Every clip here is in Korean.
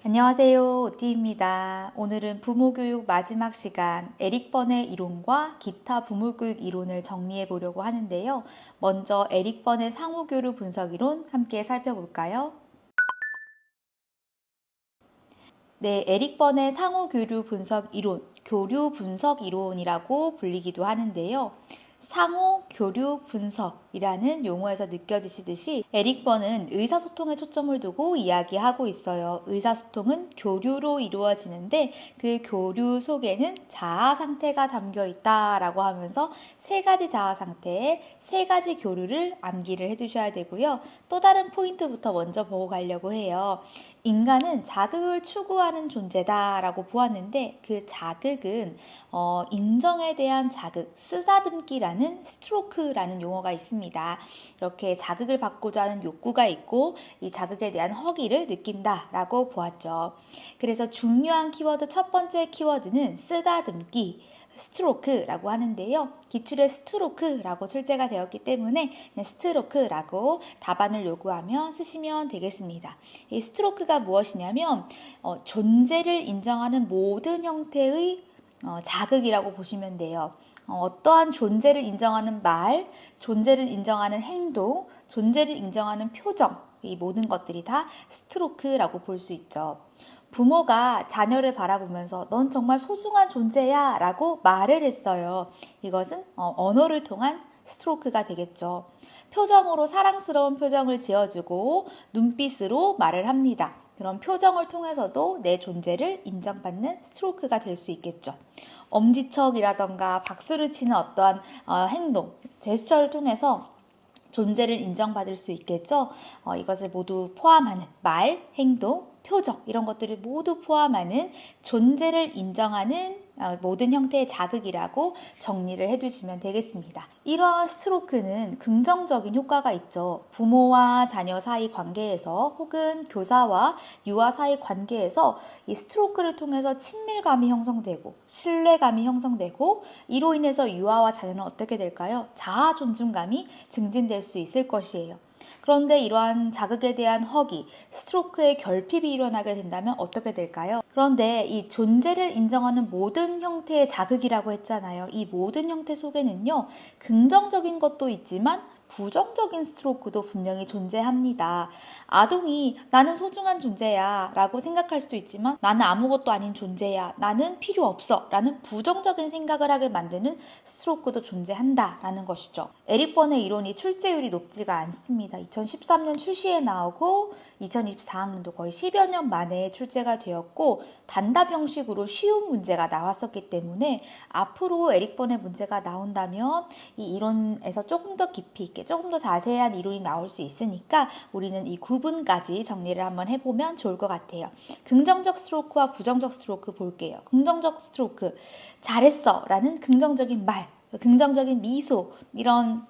안녕하세요. 오티입니다. 오늘은 부모교육 마지막 시간, 에릭 번의 이론과 기타 부모교육 이론을 정리해 보려고 하는데요. 먼저 에릭 번의 상호교류 분석 이론 함께 살펴볼까요? 네, 에릭 번의 상호교류 분석 이론, 교류 분석 이론이라고 불리기도 하는데요. 상호 교류 분석이라는 용어에서 느껴지시듯이 에릭 번은 의사소통에 초점을 두고 이야기하고 있어요. 의사소통은 교류로 이루어지는데 그 교류 속에는 자아 상태가 담겨 있다라고 하면서 세 가지 자아 상태에 세 가지 교류를 암기를 해두셔야 되고요. 또 다른 포인트부터 먼저 보고 가려고 해요. 인간은 자극을 추구하는 존재다라고 보았는데 그 자극은 인정에 대한 자극, 쓰다듬기라는 스트로크라는 용어가 있습니다. 이렇게 자극을 받고자 하는 욕구가 있고 이 자극에 대한 허기를 느낀다라고 보았죠. 그래서 중요한 키워드 첫 번째 키워드는 쓰다듬기, 스트로크라고 하는데요. 기출에 스트로크라고 출제가 되었기 때문에 스트로크라고 답안을 요구하며 쓰시면 되겠습니다. 이 스트로크가 무엇이냐면 존재를 인정하는 모든 형태의 자극이라고 보시면 돼요. 어떠한 존재를 인정하는 말, 존재를 인정하는 행동, 존재를 인정하는 표정, 이 모든 것들이 다 스트로크라고 볼 수 있죠. 부모가 자녀를 바라보면서 넌 정말 소중한 존재야 라고 말을 했어요. 이것은 언어를 통한 스트로크가 되겠죠. 표정으로 사랑스러운 표정을 지어주고 눈빛으로 말을 합니다. 그런 표정을 통해서도 내 존재를 인정받는 스트로크가 될 수 있겠죠. 엄지척이라던가 박수를 치는 어떠한 행동, 제스처를 통해서 존재를 인정받을 수 있겠죠. 이것을 모두 포함하는 말, 행동, 표정 이런 것들을 모두 포함하는 존재를 인정하는 모든 형태의 자극이라고 정리를 해주시면 되겠습니다. 이러한 스트로크는 긍정적인 효과가 있죠. 부모와 자녀 사이 관계에서 혹은 교사와 유아 사이 관계에서 이 스트로크를 통해서 친밀감이 형성되고 신뢰감이 형성되고 이로 인해서 유아와 자녀는 어떻게 될까요? 자아 존중감이 증진될 수 있을 것이에요. 그런데 이러한 자극에 대한 허기, 스트로크의 결핍이 일어나게 된다면 어떻게 될까요? 그런데 이 존재를 인정하는 모든 형태의 자극이라고 했잖아요. 이 모든 형태 속에는요, 긍정적인 것도 있지만 부정적인 스트로크도 분명히 존재합니다. 아동이 나는 소중한 존재야 라고 생각할 수도 있지만 나는 아무것도 아닌 존재야, 나는 필요 없어 라는 부정적인 생각을 하게 만드는 스트로크도 존재한다 라는 것이죠. 에릭 번의 이론이 출제율이 높지가 않습니다. 2013년 출시에 나오고 2024학년도 거의 10여 년 만에 출제가 되었고 단답 형식으로 쉬운 문제가 나왔었기 때문에 앞으로 에릭 번의 문제가 나온다면 이 이론에서 조금 더 깊이 있게 조금 더 자세한 이론이 나올 수 있으니까 우리는 이 구분까지 정리를 한번 해보면 좋을 것 같아요. 긍정적 스트로크와 부정적 스트로크 볼게요. 긍정적 스트로크, 잘했어 라는 긍정적인 말, 긍정적인 미소, 이런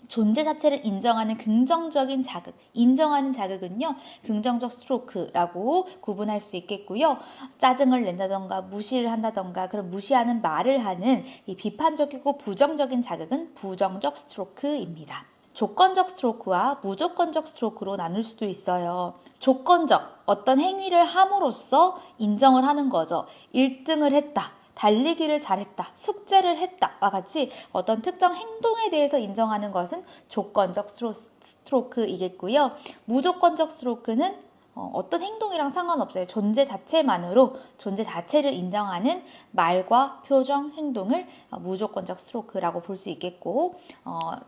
존재 자체를 인정하는 긍정적인 자극, 인정하는 자극은요, 긍정적 스트로크라고 구분할 수 있겠고요. 짜증을 낸다던가 무시를 한다던가 그런 무시하는 말을 하는 이 비판적이고 부정적인 자극은 부정적 스트로크입니다. 조건적 스트로크와 무조건적 스트로크로 나눌 수도 있어요. 조건적, 어떤 행위를 함으로써 인정을 하는 거죠. 1등을 했다. 달리기를 잘했다, 숙제를 했다와 같이 어떤 특정 행동에 대해서 인정하는 것은 조건적 스트로크이겠고요. 무조건적 스트로크는 어떤 행동이랑 상관없어요. 존재 자체만으로 존재 자체를 인정하는 말과 표정, 행동을 무조건적 스트로크라고 볼 수 있겠고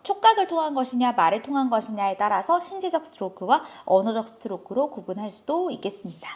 촉각을 통한 것이냐 말을 통한 것이냐에 따라서 신체적 스트로크와 언어적 스트로크로 구분할 수도 있겠습니다.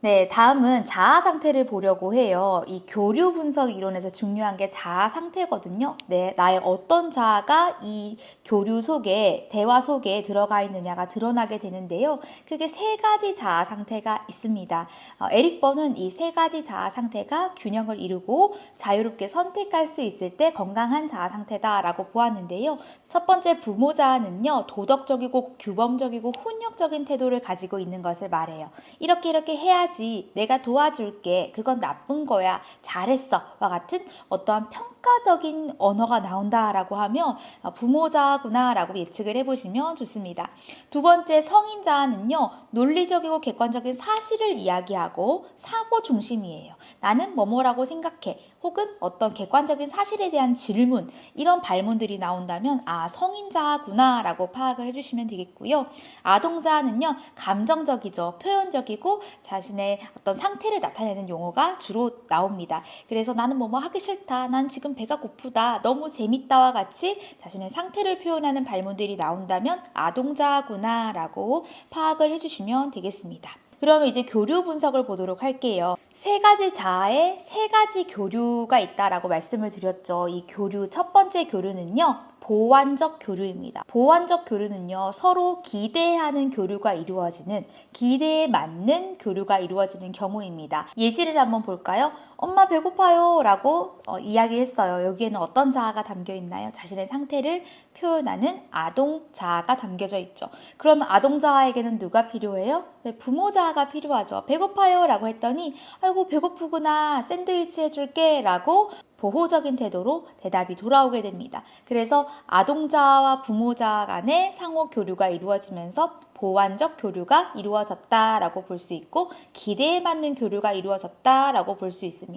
네, 다음은 자아 상태를 보려고 해요. 이 교류 분석 이론에서 중요한 게 자아 상태거든요. 네, 나의 어떤 자아가 이 교류 속에, 대화 속에 들어가 있느냐가 드러나게 되는데요. 크게 세 가지 자아 상태가 있습니다. 에릭 번은 이 세 가지 자아 상태가 균형을 이루고 자유롭게 선택할 수 있을 때 건강한 자아 상태다라고 보았는데요. 첫 번째 부모 자아는요, 도덕적이고 규범적이고 훈육적인 태도를 가지고 있는 것을 말해요. 이렇게 해야지 해야지. 내가 도와줄게. 그건 나쁜 거야. 잘했어. 와 같은 어떠한 평가적인 언어가 나온다라고 하면 부모자구나 라고 예측을 해보시면 좋습니다. 두 번째 성인자는요, 논리적이고 객관적인 사실을 이야기하고 사고 중심이에요. 나는 뭐뭐라고 생각해. 혹은 어떤 객관적인 사실에 대한 질문, 이런 발문들이 나온다면 성인자구나 라고 파악을 해주시면 되겠고요. 아동자는요, 감정적이죠. 표현적이고 자신의 어떤 상태를 나타내는 용어가 주로 나옵니다. 그래서 나는 뭐뭐 하기 싫다. 난 지금 배가 고프다. 너무 재밌다와 같이 자신의 상태를 표현하는 발문들이 나온다면 아동자구나 라고 파악을 해주시면 되겠습니다. 그러면 이제 교류 분석을 보도록 할게요. 세 가지 자아에 세 가지 교류가 있다라고 말씀을 드렸죠. 이 교류, 첫 번째 교류는요, 보완적 교류입니다. 보완적 교류는요, 서로 기대하는 교류가 이루어지는, 기대에 맞는 교류가 이루어지는 경우입니다. 예시를 한번 볼까요? 엄마 배고파요 라고 이야기했어요. 여기에는 어떤 자아가 담겨 있나요? 자신의 상태를 표현하는 아동 자아가 담겨져 있죠. 그럼 아동 자아에게는 누가 필요해요? 네, 부모 자아가 필요하죠. 배고파요 라고 했더니 아이고 배고프구나, 샌드위치 해줄게 라고 보호적인 태도로 대답이 돌아오게 됩니다. 그래서 아동자와 부모자 간의 상호 교류가 이루어지면서 보완적 교류가 이루어졌다라고 볼 수 있고 기대에 맞는 교류가 이루어졌다라고 볼 수 있습니다.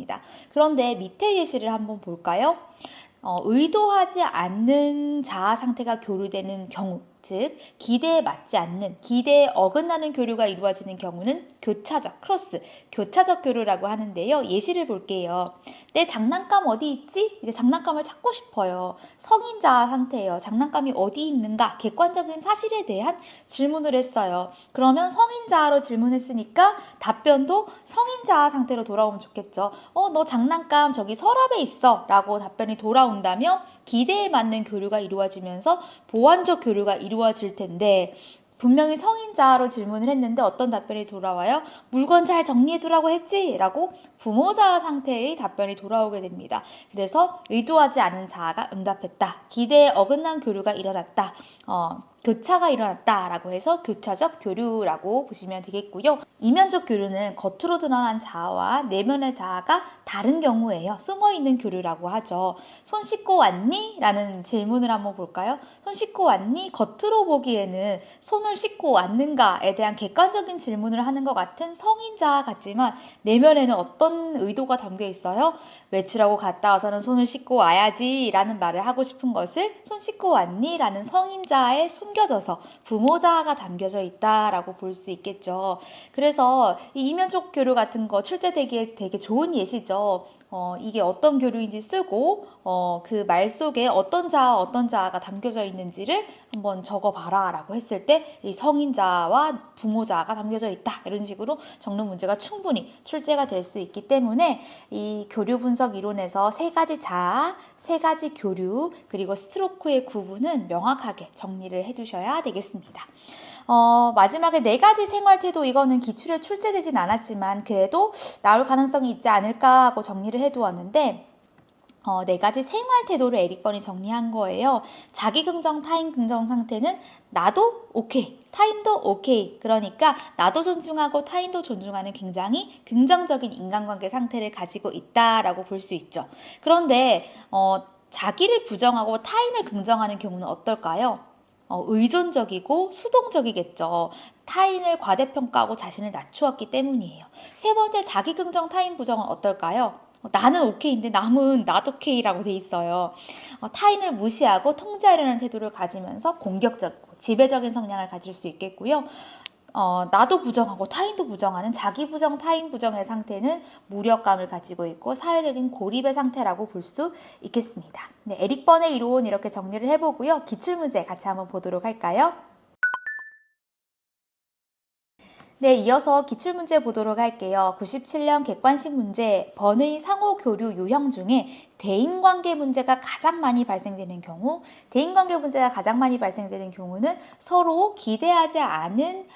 그런데 밑에 예시를 한번 볼까요? 의도하지 않는 자아 상태가 교류되는 경우, 즉 기대에 맞지 않는, 기대에 어긋나는 교류가 이루어지는 경우는 교차적, 크로스, 교차적 교류라고 하는데요. 예시를 볼게요. 내 장난감 어디 있지? 이제 장난감을 찾고 싶어요. 성인 자아 상태예요. 장난감이 어디 있는가? 객관적인 사실에 대한 질문을 했어요. 그러면 성인 자아로 질문했으니까 답변도 성인 자아 상태로 돌아오면 좋겠죠. 너 장난감 저기 서랍에 있어 라고 답변이 돌아온다면 기대에 맞는 교류가 이루어지면서 보완적 교류가 이루어질 텐데, 분명히 성인자로 질문을 했는데 어떤 답변이 돌아와요? 물건 잘 정리해두라고 했지? 라고 부모자 상태의 답변이 돌아오게 됩니다. 그래서 의도하지 않은 자아가 응답했다. 기대에 어긋난 교류가 일어났다. 교차가 일어났다라고 해서 교차적 교류라고 보시면 되겠고요. 이면적 교류는 겉으로 드러난 자아와 내면의 자아가 다른 경우예요. 숨어있는 교류라고 하죠. 손 씻고 왔니? 라는 질문을 한번 볼까요? 손 씻고 왔니? 겉으로 보기에는 손을 씻고 왔는가에 대한 객관적인 질문을 하는 것 같은 성인자 같지만 내면에는 어떤 의도가 담겨 있어요? 외출하고 갔다 와서는 손을 씻고 와야지 라는 말을 하고 싶은 것을 손 씻고 왔니? 라는 성인자에 숨겨져서 부모자가 담겨져 있다라고 볼 수 있겠죠. 그래서 이 이면적 교류 같은 거 출제되기에 되게 좋은 예시죠. 이게 어떤 교류인지 쓰고 그 말 속에 어떤 자아가 담겨져 있는지를 한번 적어봐라 라고 했을 때 이 성인자와 부모자가 담겨져 있다 이런 식으로 적는 문제가 충분히 출제가 될 수 있기 때문에 이 교류 분석 이론에서 세 가지 자아, 세 가지 교류, 그리고 스트로크의 구분은 명확하게 정리를 해두셔야 되겠습니다. 마지막에 네 가지 생활 태도, 이거는 기출에 출제되진 않았지만 그래도 나올 가능성이 있지 않을까 하고 정리를 해두었는데, 네 가지 생활 태도를 에릭번이 정리한 거예요. 자기 긍정, 타인 긍정 상태는 나도 오케이, 타인도 오케이. 그러니까 나도 존중하고 타인도 존중하는 굉장히 긍정적인 인간관계 상태를 가지고 있다라고 볼 수 있죠. 그런데 자기를 부정하고 타인을 긍정하는 경우는 어떨까요? 의존적이고 수동적이겠죠. 타인을 과대평가하고 자신을 낮추었기 때문이에요. 세 번째, 자기 긍정, 타인 부정은 어떨까요? 나는 오케이인데 남은 not okay라고 돼 있어요. 타인을 무시하고 통제하려는 태도를 가지면서 공격적이고 지배적인 성향을 가질 수 있겠고요. 나도 부정하고 타인도 부정하는 자기 부정, 타인 부정의 상태는 무력감을 가지고 있고 사회적인 고립의 상태라고 볼 수 있겠습니다. 네, 에릭 번의 이론 이렇게 정리를 해보고요. 기출문제 같이 한번 보도록 할까요? 네, 이어서 기출문제 보도록 할게요. 97년 객관식 문제, 번의 상호교류 유형 중에 대인관계 문제가 가장 많이 발생되는 경우, 대인관계 문제가 가장 많이 발생되는 경우는 서로 기대하지 않은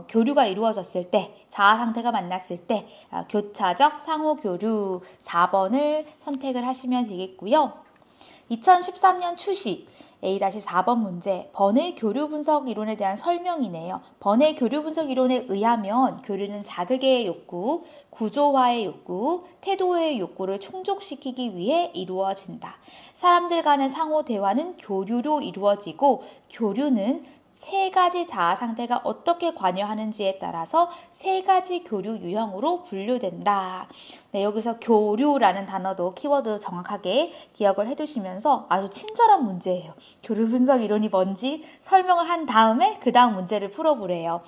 교류가 이루어졌을 때, 자아 상태가 만났을 때 교차적 상호교류 4번을 선택을 하시면 되겠고요. 2013년 추시, A-4번 문제, 번의 교류 분석 이론에 대한 설명이네요. 번의 교류 분석 이론에 의하면 교류는 자극의 욕구, 구조화의 욕구, 태도의 욕구를 충족시키기 위해 이루어진다. 사람들 간의 상호 대화는 교류로 이루어지고 교류는 세 가지 자아 상태가 어떻게 관여하는지에 따라서 세 가지 교류 유형으로 분류된다. 네, 여기서 교류라는 단어도 키워드 정확하게 기억을 해두시면서 아주 친절한 문제예요. 교류 분석 이론이 뭔지 설명을 한 다음에 그 다음 문제를 풀어보래요.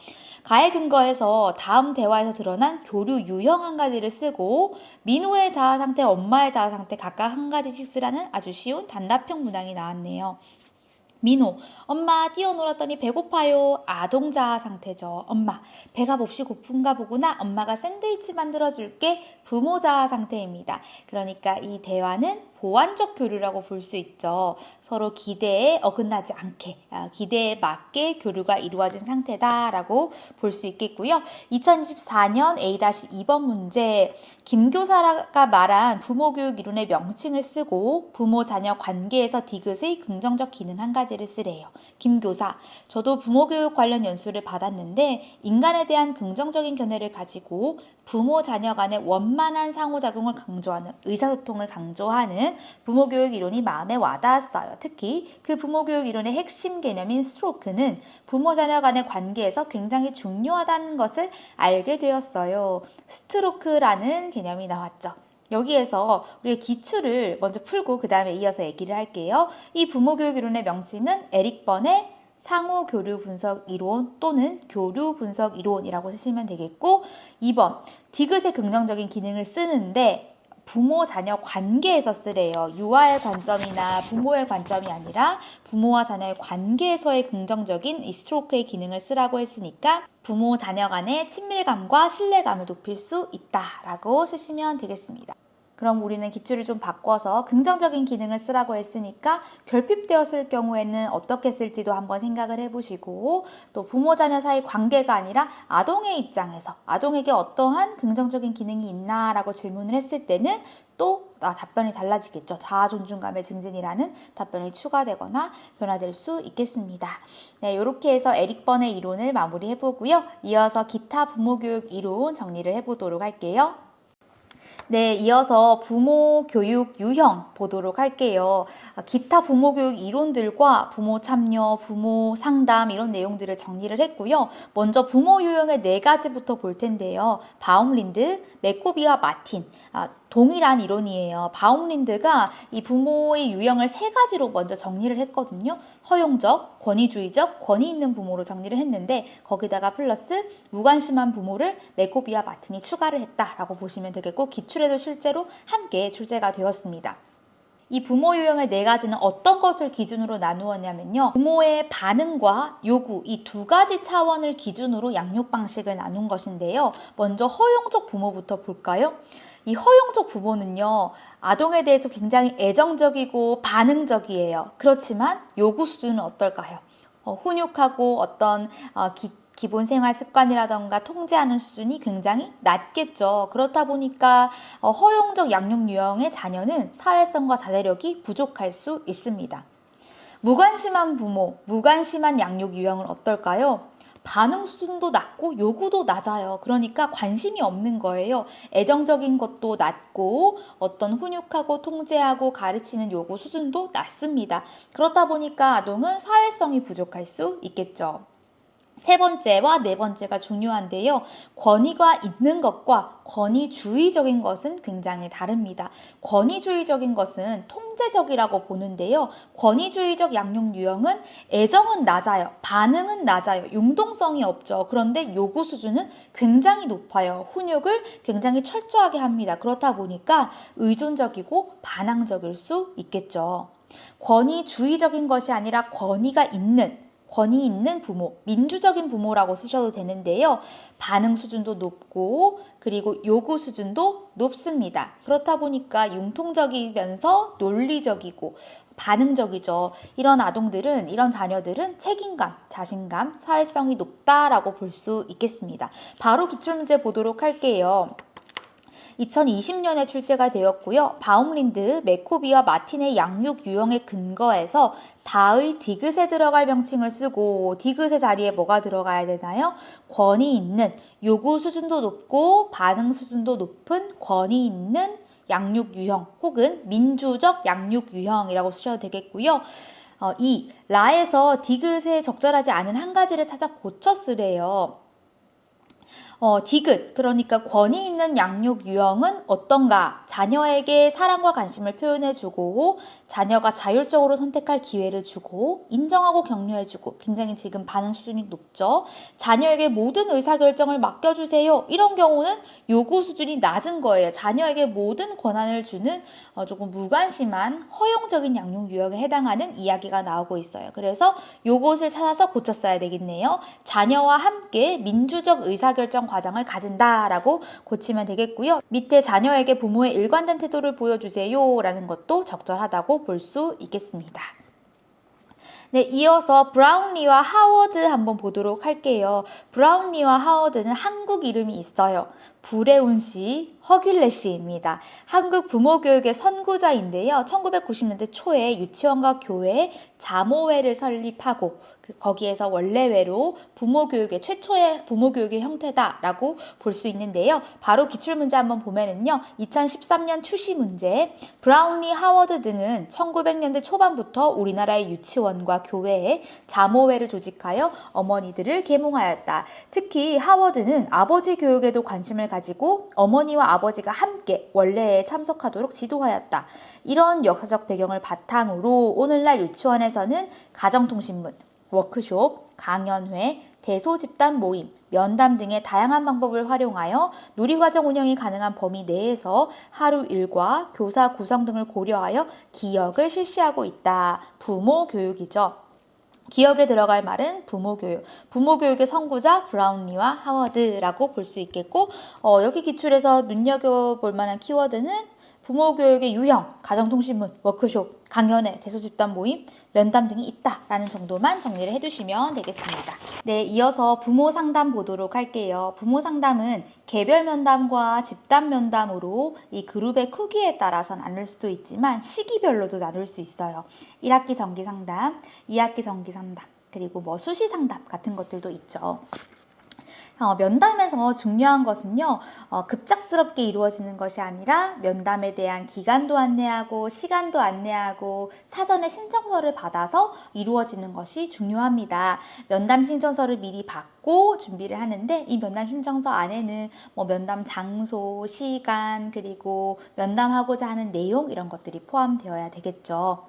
가에 근거해서 다음 대화에서 드러난 교류 유형 한 가지를 쓰고 민호의 자아 상태, 엄마의 자아 상태 각각 한 가지씩 쓰라는 아주 쉬운 단답형 문항이 나왔네요. 민호, 엄마 뛰어놀았더니 배고파요. 아동 자아 상태죠. 엄마, 배가 몹시 고픈가 보구나. 엄마가 샌드위치 만들어줄게. 부모 자아 상태입니다. 그러니까 이 대화는 보완적 교류라고 볼 수 있죠. 서로 기대에 어긋나지 않게, 기대에 맞게 교류가 이루어진 상태다라고 볼 수 있겠고요. 2024년 A-2번 문제, 김교사가 말한 부모교육 이론의 명칭을 쓰고 부모-자녀 관계에서 디귿의 긍정적 기능 한 가지를 쓰래요. 김교사, 저도 부모교육 관련 연수를 받았는데 인간에 대한 긍정적인 견해를 가지고 부모-자녀 간의 원만한 상호작용을 강조하는, 의사소통을 강조하는 부모교육 이론이 마음에 와닿았어요. 특히 그 부모교육 이론의 핵심 개념인 스트로크는 부모-자녀 간의 관계에서 굉장히 중요하다는 것을 알게 되었어요. 스트로크라는 개념이 나왔죠. 여기에서 우리가 기출을 먼저 풀고 그 다음에 이어서 얘기를 할게요. 이 부모교육 이론의 명칭은 에릭 번의 상호 교류 분석 이론 또는 교류 분석 이론이라고 쓰시면 되겠고, 2번 디귿의 긍정적인 기능을 쓰는데 부모-자녀 관계에서 쓰래요. 유아의 관점이나 부모의 관점이 아니라 부모와 자녀의 관계에서의 긍정적인 이 스트로크의 기능을 쓰라고 했으니까 부모-자녀 간의 친밀감과 신뢰감을 높일 수 있다라고 쓰시면 되겠습니다. 그럼 우리는 기출을 좀 바꿔서 긍정적인 기능을 쓰라고 했으니까 결핍되었을 경우에는 어떻게 쓸지도 한번 생각을 해보시고, 또 부모-자녀 사이 관계가 아니라 아동의 입장에서 아동에게 어떠한 긍정적인 기능이 있나라고 질문을 했을 때는 또 답변이 달라지겠죠. 자아 존중감의 증진이라는 답변이 추가되거나 변화될 수 있겠습니다. 네, 이렇게 해서 에릭 번의 이론을 마무리해보고요. 이어서 기타 부모교육 이론 정리를 해보도록 할게요. 네, 이어서 부모 교육 유형 보도록 할게요. 기타 부모 교육 이론들과 부모 참여, 부모 상담 이런 내용들을 정리를 했고요. 먼저 부모 유형의 4가지부터 볼 텐데요. 바움린드, 메코비와 마틴. 동일한 이론이에요. 바움린드가 이 부모의 유형을 3가지로 먼저 정리를 했거든요. 허용적, 권위주의적, 권위 있는 부모로 정리를 했는데 거기다가 플러스 무관심한 부모를 메코비와 마틴이 추가를 했다라고 보시면 되겠고, 기출에도 실제로 함께 출제가 되었습니다. 이 부모 유형의 4가지는 어떤 것을 기준으로 나누었냐면요. 부모의 반응과 요구, 이 2가지 차원을 기준으로 양육 방식을 나눈 것인데요. 먼저 허용적 부모부터 볼까요? 이 허용적 부모는요, 아동에 대해서 굉장히 애정적이고 반응적이에요. 그렇지만 요구 수준은 어떨까요? 훈육하고 어떤 기본 생활 습관이라던가 통제하는 수준이 굉장히 낮겠죠. 그렇다 보니까 허용적 양육 유형의 자녀는 사회성과 자제력이 부족할 수 있습니다. 무관심한 부모, 무관심한 양육 유형은 어떨까요? 반응 수준도 낮고 요구도 낮아요. 그러니까 관심이 없는 거예요. 애정적인 것도 낮고 어떤 훈육하고 통제하고 가르치는 요구 수준도 낮습니다. 그렇다 보니까 아동은 사회성이 부족할 수 있겠죠. 3번째와 4번째가 중요한데요. 권위가 있는 것과 권위주의적인 것은 굉장히 다릅니다. 권위주의적인 것은 통제적이라고 보는데요. 권위주의적 양육 유형은 애정은 낮아요. 반응은 낮아요. 융통성이 없죠. 그런데 요구 수준은 굉장히 높아요. 훈육을 굉장히 철저하게 합니다. 그렇다 보니까 의존적이고 반항적일 수 있겠죠. 권위주의적인 것이 아니라 권위 있는 부모, 민주적인 부모라고 쓰셔도 되는데요. 반응 수준도 높고 그리고 요구 수준도 높습니다. 그렇다 보니까 융통적이면서 논리적이고 반응적이죠. 이런 아동들은, 이런 자녀들은 책임감, 자신감, 사회성이 높다라고 볼 수 있겠습니다. 바로 기출문제 보도록 할게요. 2020년에 출제가 되었고요. 바움린드, 메코비와 마틴의 양육 유형에 근거해서 다의 디귿에 들어갈 명칭을 쓰고 디귿의 자리에 뭐가 들어가야 되나요? 권위 있는, 요구 수준도 높고 반응 수준도 높은 권위 있는 양육 유형 혹은 민주적 양육 유형이라고 쓰셔도 되겠고요. 라에서 디귿에 적절하지 않은 한 가지를 찾아 고쳐 쓰래요. 디귿, 그러니까 권위 있는 양육 유형은 어떤가? 자녀에게 사랑과 관심을 표현해주고 자녀가 자율적으로 선택할 기회를 주고 인정하고 격려해주고 굉장히 지금 반응 수준이 높죠. 자녀에게 모든 의사결정을 맡겨주세요. 이런 경우는 요구 수준이 낮은 거예요. 자녀에게 모든 권한을 주는 조금 무관심한 허용적인 양육 유형에 해당하는 이야기가 나오고 있어요. 그래서 요것을 찾아서 고쳤어야 되겠네요. 자녀와 함께 민주적 의사결정 과정을 가진다라고 고치면 되겠고요. 밑에 자녀에게 부모의 일관된 태도를 보여주세요 라는 것도 적절하다고 볼 수 있겠습니다. 네, 이어서 브라운리와 하워드 한번 보도록 할게요. 브라운리와 하워드는 한국 이름이 있어요. 브레운 씨, 허귤레 씨입니다. 한국 부모교육의 선구자인데요. 1990년대 초에 유치원과 교회 자모회를 설립하고 거기에서 원래회로 부모교육의 최초의 부모교육의 형태다라고 볼 수 있는데요. 바로 기출문제 한번 보면은요. 2013년 출시 문제, 브라운리, 하워드 등은 1900년대 초반부터 우리나라의 유치원과 교회에 자모회를 조직하여 어머니들을 계몽하였다. 특히 하워드는 아버지 교육에도 관심을 가지고 어머니와 아버지가 함께 원래에 참석하도록 지도하였다. 이런 역사적 배경을 바탕으로 오늘날 유치원에서는 가정통신문, 워크숍, 강연회, 대소집단 모임, 면담 등의 다양한 방법을 활용하여 누리과정 운영이 가능한 범위 내에서 하루 일과 교사 구성 등을 고려하여 기억을 실시하고 있다. 부모 교육이죠. 기억에 들어갈 말은 부모교육. 부모교육의 선구자 브라운리와 하워드라고 볼 수 있겠고 여기 기출에서 눈여겨볼 만한 키워드는 부모교육의 유형, 가정통신문, 워크숍, 강연회, 대소집단 모임, 면담 등이 있다라는 정도만 정리를 해두시면 되겠습니다. 네, 이어서 부모 상담 보도록 할게요. 부모 상담은 개별 면담과 집단 면담으로 이 그룹의 크기에 따라서 나눌 수도 있지만 시기별로도 나눌 수 있어요. 1학기 정기 상담, 2학기 정기 상담, 그리고 수시 상담 같은 것들도 있죠. 면담에서 중요한 것은요, 급작스럽게 이루어지는 것이 아니라 면담에 대한 기간도 안내하고 시간도 안내하고 사전에 신청서를 받아서 이루어지는 것이 중요합니다. 면담 신청서를 미리 받고 준비를 하는데 이 면담 신청서 안에는 면담 장소, 시간, 그리고 면담하고자 하는 내용 이런 것들이 포함되어야 되겠죠.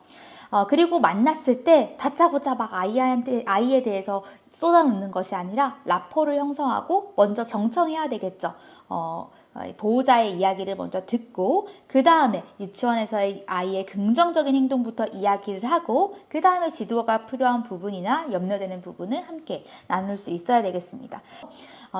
그리고 만났을 때 다짜고짜 막 아이에 대해서 쏟아놓는 것이 아니라 라포를 형성하고 먼저 경청해야 되겠죠. 보호자의 이야기를 먼저 듣고 그 다음에 유치원에서의 아이의 긍정적인 행동부터 이야기를 하고 그 다음에 지도가 필요한 부분이나 염려되는 부분을 함께 나눌 수 있어야 되겠습니다.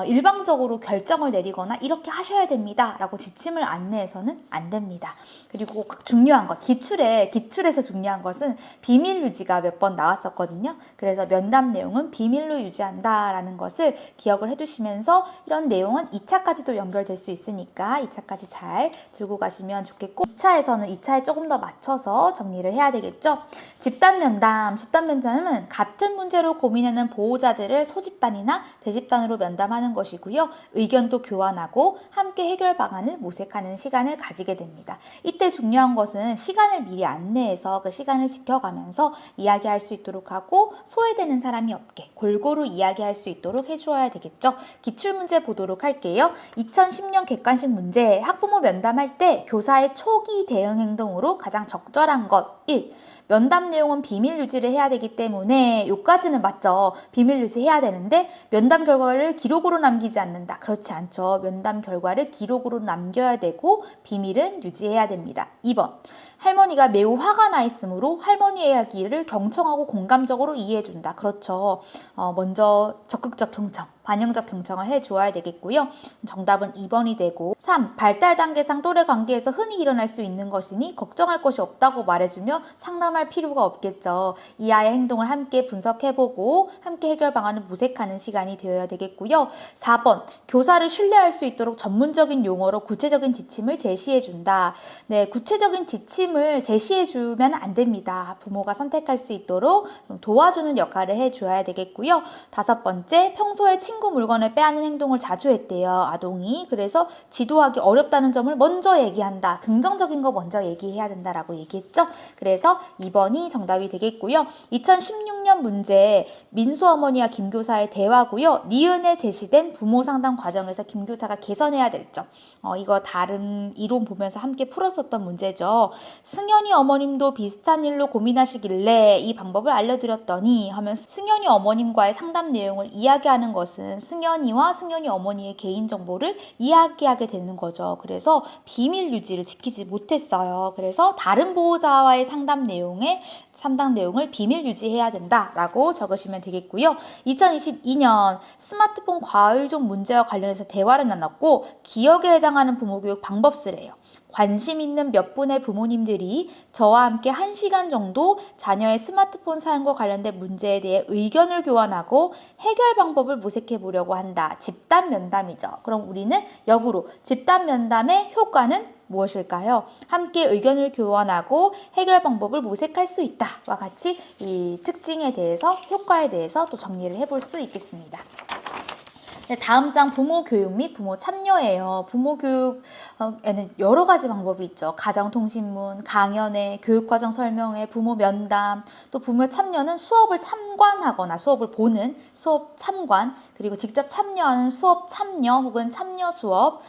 일방적으로 결정을 내리거나 이렇게 하셔야 됩니다 라고 지침을 안내해서는 안 됩니다. 그리고 중요한 것, 기출에서 중요한 것은 비밀 유지가 몇 번 나왔었거든요. 그래서 면담 내용은 비밀로 유지한다 라는 것을 기억을 해두시면서 이런 내용은 2차까지도 연결될 수 있으니까 2차까지 잘 들고 가시면 좋겠고 2차에서는 2차에 조금 더 맞춰서 정리를 해야 되겠죠. 집단 면담은 같은 문제로 고민하는 보호자들을 소집단이나 대집단으로 면담하는 것이고요. 의견도 교환하고 함께 해결 방안을 모색하는 시간을 가지게 됩니다. 이때 중요한 것은 시간을 미리 안내해서 그 시간을 지켜가면서 이야기할 수 있도록 하고 소외되는 사람이 없게 골고루 이야기할 수 있도록 해주어야 되겠죠. 기출문제 보도록 할게요. 2010년 객관식 문제, 학부모 면담할 때 교사의 초기 대응 행동으로 가장 적절한 것 1. 면담 내용은 비밀 유지를 해야 되기 때문에 요까지는 맞죠. 비밀 유지해야 되는데 면담 결과를 기록으로 남기지 않는다. 그렇지 않죠. 면담 결과를 기록으로 남겨야 되고 비밀은 유지해야 됩니다. 2번. 할머니가 매우 화가 나 있으므로 할머니의 이야기를 경청하고 공감적으로 이해해준다. 그렇죠. 먼저 적극적 경청, 반영적 경청을 해주어야 되겠고요. 정답은 2번이 되고 3. 발달 단계상 또래 관계에서 흔히 일어날 수 있는 것이니 걱정할 것이 없다고 말해주며 상담할 상담할 필요가 없겠죠. 이 아이의 행동을 함께 분석해보고 함께 해결 방안을 모색하는 시간이 되어야 되겠고요. 4번, 교사를 신뢰할 수 있도록 전문적인 용어로 구체적인 지침을 제시해준다. 네, 구체적인 지침을 제시해주면 안 됩니다. 부모가 선택할 수 있도록 도와주는 역할을 해줘야 되겠고요. 5번째, 평소에 친구 물건을 빼앗는 행동을 자주 했대요. 아동이. 그래서 지도하기 어렵다는 점을 먼저 얘기한다. 긍정적인 거 먼저 얘기해야 된다라고 얘기했죠. 그래서 2번이 정답이 되겠고요. 2016년 문제 민수 어머니와 김 교사의 대화고요. 니은에 제시된 부모 상담 과정에서 김 교사가 개선해야 될 점. 이거 다른 이론 보면서 함께 풀었었던 문제죠. 승현이 어머님도 비슷한 일로 고민하시길래 이 방법을 알려드렸더니 하면 승현이 어머님과의 상담 내용을 이야기하는 것은 승현이와 승현이 어머니의 개인정보를 이야기하게 되는 거죠. 그래서 비밀 유지를 지키지 못했어요. 그래서 다른 보호자와의 상담 내용을 비밀 유지해야 된다라고 적으시면 되겠고요. 2022년 스마트폰 과의존 문제와 관련해서 대화를 나눴고 기억에 해당하는 부모교육 방법 쓰래요. 관심 있는 몇 분의 부모님들이 저와 함께 1시간 정도 자녀의 스마트폰 사용과 관련된 문제에 대해 의견을 교환하고 해결 방법을 모색해 보려고 한다. 집단 면담이죠. 그럼 우리는 역으로 집단 면담의 효과는 무엇일까요? 함께 의견을 교환하고 해결 방법을 모색할 수 있다와 같이 이 특징에 대해서 효과에 대해서 또 정리를 해볼 수 있겠습니다. 네, 다음 장 부모 교육 및 부모 참여예요. 부모 교육에는 여러 가지 방법이 있죠. 가정통신문, 강연회, 교육과정 설명회, 부모 면담, 또 부모 참여는 수업을 참관하거나 수업을 보는 수업 참관, 그리고 직접 참여하는 수업 참여 혹은 참여 수업,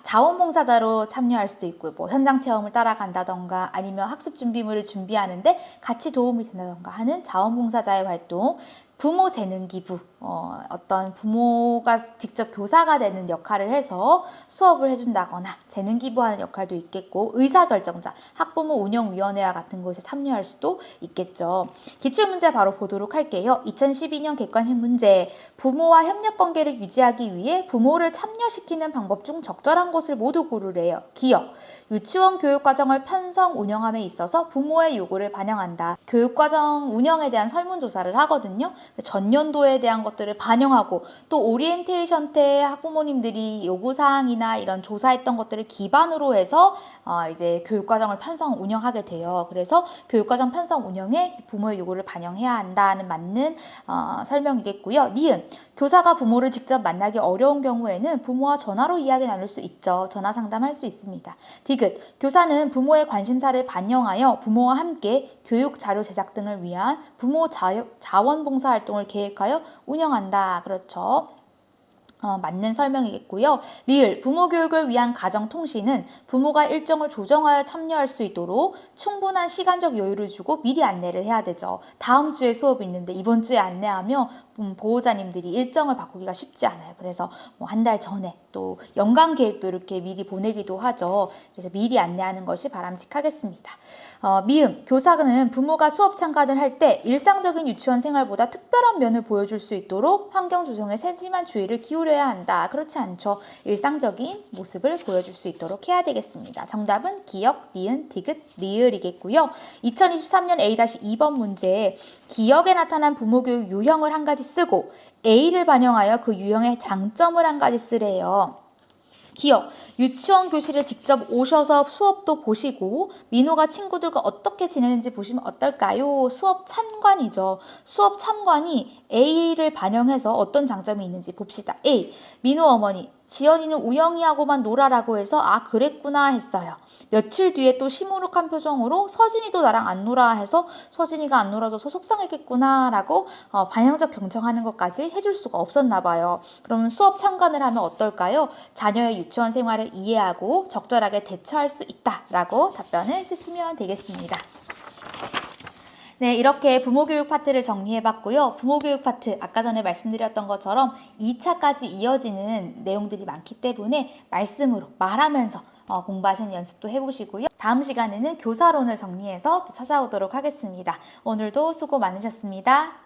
자원봉사자로 참여할 수도 있고요. 뭐 현장 체험을 따라간다던가 아니면 학습 준비물을 준비하는데 같이 도움이 된다던가 하는 자원봉사자의 활동, 부모 재능 기부, 어떤 부모가 직접 교사가 되는 역할을 해서 수업을 해준다거나 재능 기부하는 역할도 있겠고 의사결정자, 학부모 운영위원회와 같은 곳에 참여할 수도 있겠죠. 기출문제 바로 보도록 할게요. 2012년 객관식 문제, 부모와 협력관계를 유지하기 위해 부모를 참여시키는 방법 중 적절한 것을 모두 고르래요. 기억, 유치원 교육과정을 편성 운영함에 있어서 부모의 요구를 반영한다. 교육과정 운영에 대한 설문조사를 하거든요. 전년도에 대한 것들을 반영하고 또 오리엔테이션 때 학부모님들이 요구사항이나 이런 조사했던 것들을 기반으로 해서 이제 교육과정을 편성 운영하게 돼요. 그래서 교육과정 편성 운영에 부모의 요구를 반영해야 한다는 맞는 설명이겠고요. 니은, 교사가 부모를 직접 만나기 어려운 경우에는 부모와 전화로 이야기 나눌 수 있죠. 전화 상담할 수 있습니다. 디귿, 교사는 부모의 관심사를 반영하여 부모와 함께 교육 자료 제작 등을 위한 부모 자원봉사 활동을 계획하여 운영한다. 그렇죠. 맞는 설명이겠고요. 리을, 부모 교육을 위한 가정통신은 부모가 일정을 조정하여 참여할 수 있도록 충분한 시간적 여유를 주고 미리 안내를 해야 되죠. 다음 주에 수업이 있는데 이번 주에 안내하면 보호자님들이 일정을 바꾸기가 쉽지 않아요. 그래서 뭐 한 달 전에 또 연간 계획도 이렇게 미리 보내기도 하죠. 그래서 미리 안내하는 것이 바람직하겠습니다. 미음, 교사는 부모가 수업 참가를 할 때 일상적인 유치원 생활보다 특별한 면을 보여줄 수 있도록 환경 조성에 세심한 주의를 기울여야 한다. 그렇지 않죠. 일상적인 모습을 보여줄 수 있도록 해야 되겠습니다. 정답은 기억, 니은, 디귿, 리을이겠고요. 2023년 A-2번 문제에 기억에 나타난 부모교육 유형을 한 가지 쓰고 A를 반영하여 그 유형의 장점을 한 가지 쓰래요. 기억, 유치원 교실에 직접 오셔서 수업도 보시고 민호가 친구들과 어떻게 지내는지 보시면 어떨까요? 수업 참관이죠. 수업 참관이 A를 반영해서 어떤 장점이 있는지 봅시다. A, 민호 어머니, 지연이는 우영이하고만 놀아라고 해서 아 그랬구나 했어요. 며칠 뒤에 또 시무룩한 표정으로 서진이도 나랑 안 놀아 해서 서진이가 안 놀아줘서 속상했겠구나 라고 반영적 경청하는 것까지 해줄 수가 없었나 봐요. 그러면 수업 참관을 하면 어떨까요? 자녀의 유치원 생활을 이해하고 적절하게 대처할 수 있다라고 답변을 쓰시면 되겠습니다. 네, 이렇게 부모교육 파트를 정리해봤고요. 부모교육 파트, 아까 전에 말씀드렸던 것처럼 2차까지 이어지는 내용들이 많기 때문에 말씀으로 말하면서 공부하시는 연습도 해보시고요. 다음 시간에는 교사론을 정리해서 또 찾아오도록 하겠습니다. 오늘도 수고 많으셨습니다.